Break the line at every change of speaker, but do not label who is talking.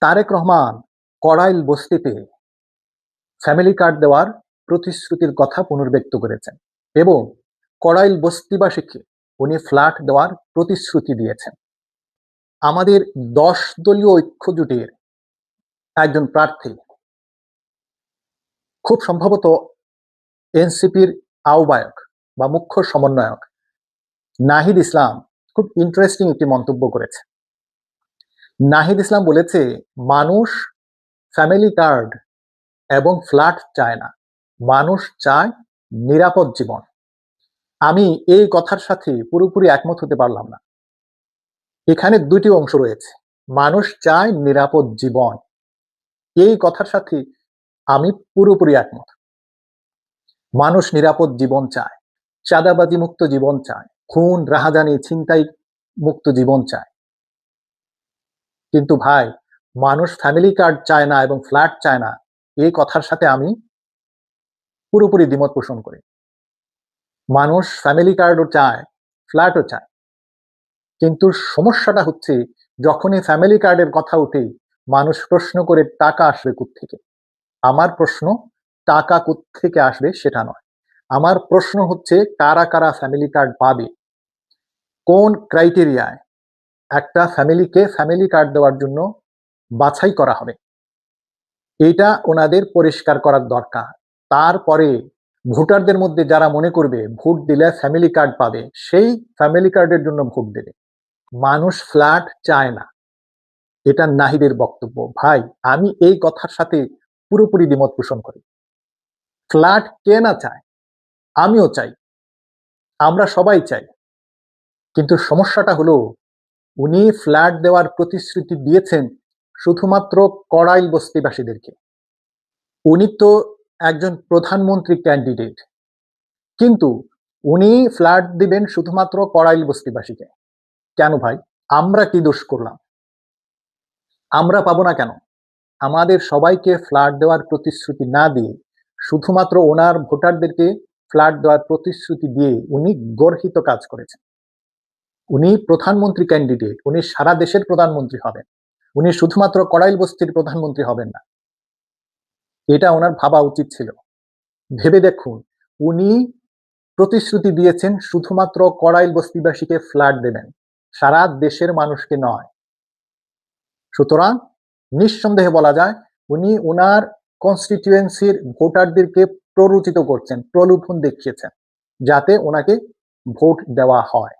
তারেক রহমান কড়াইল বস্তিতে family card দেওয়ার প্রতিশ্রুতির কথা পুনর্ব্যক্ত করেছেন এবং কড়াইল বস্তিবাসীকে উনি ফ্ল্যাট দেওয়ার প্রতিশ্রুতি দিয়েছেন। আমাদের 10 দলীয় ঐক্য জোটের একজন প্রার্থী, খুব সম্ভবত এনসিপির আহ্বায়ক বা মুখ্য সমন্বয়ক নাহিদ ইসলাম, খুব ইন্টারেস্টিং একটি মন্তব্য করেছে। নাহিদ ইসলাম বলেছে, মানুষ ফ্যামিলি কার্ড এবং ফ্ল্যাট চায় না, মানুষ চায় নিরাপদ জীবন। আমি এই কথার সাথে পুরোপুরি একমত হতে পারলাম না। এখানে দুটি অংশ রয়েছে। মানুষ চায় নিরাপদ জীবন, এই কথার সাথে আমি পুরোপুরি একমত। মানুষ নিরাপদ জীবন চায়, চাঁদাবাজি মুক্ত জীবন চায়, খুন রাহাজানি ছিনতাই মুক্ত জীবন চায়। কিন্তু ভাই, মানুষ ফ্যামিলি কার্ড চায় না এবং ফ্ল্যাট চায় না, এই কথার সাথে আমি পুরোপুরি দ্বিমত পোষণ করি। মানুষ ফ্যামিলি কার্ডও চায়, ফ্ল্যাটও চায়, কিন্তু সমস্যাটা হচ্ছে যখনই ফ্যামিলি কার্ডের কথা উঠে মানুষ প্রশ্ন করে টাকা আসবে কোত্থেকে। আমার প্রশ্ন টাকা কোত্থেকে আসবে সেটা নয়, আমার প্রশ্ন হচ্ছে কারা কারা ফ্যামিলি কার্ড পাবে, কোন ক্রাইটেরিয়ায় একটা ফ্যামিলিকে ফ্যামিলি কার্ড দেওয়ার জন্য বাছাই করা হবে, এটা ওনাদের পরিষ্কার করার দরকার। তারপরে ভোটারদের মধ্যে যারা মনে করবে ভোট দিলে ফ্যামিলি কার্ড পাবে, সেই ফ্যামিলি কার্ডের জন্য ভোট দেবে। মানুষ ফ্ল্যাট চায় না, এটা নাহিদের বক্তব্য। ভাই, আমি এই কথার সাথে পুরোপুরি দ্বিমত পোষণ করি। ফ্ল্যাট কে না চায়, আমিও চাই, আমরা সবাই চাই, কিন্তু সমস্যাটা হলো উনি ফ্ল্যাট দেওয়ার প্রতিশ্রুতি দিয়েছেন শুধুমাত্র কড়াইল বস্তিবাসীদেরকে। উনি তো একজন প্রধানমন্ত্রী ক্যান্ডিডেট, কিন্তু উনি ফ্ল্যাট দিবেন শুধুমাত্র কড়াইল বস্তিবাসীকে। কেন ভাই, আমরা কি দোষ করলাম? আমরা পাবো না কেন? আমাদের সবাইকে ফ্ল্যাট দেওয়ার প্রতিশ্রুতি না দিয়ে শুধুমাত্র ওনার ভোটারদেরকে ফ্ল্যাট দেওয়ার প্রতিশ্রুতি দিয়ে উনি গর্হিত কাজ করেছেন। উনি প্রধানমন্ত্রী ক্যান্ডিডেট, উনি সারা দেশের প্রধানমন্ত্রী হবেন, উনি শুধুমাত্র কড়াইল বস্তির প্রধানমন্ত্রী হবেন না। এটা ওনার ভাবা উচিত ছিল। ভেবে দেখুন, উনি প্রতিশ্রুতি দিয়েছেন শুধুমাত্র কড়াইল বস্তিবাসীকে ফ্ল্যাট দেবেন, সারা দেশের মানুষকে নয়। সুতরাং নিঃসন্দেহে বলা যায় উনি ওনার কনস্টিটিউয়েন্সির ভোটারদেরকে প্ররোচিত করছেন, প্রলোভন দেখিয়েছেন যাতে ওনাকে ভোট দেওয়া হয়।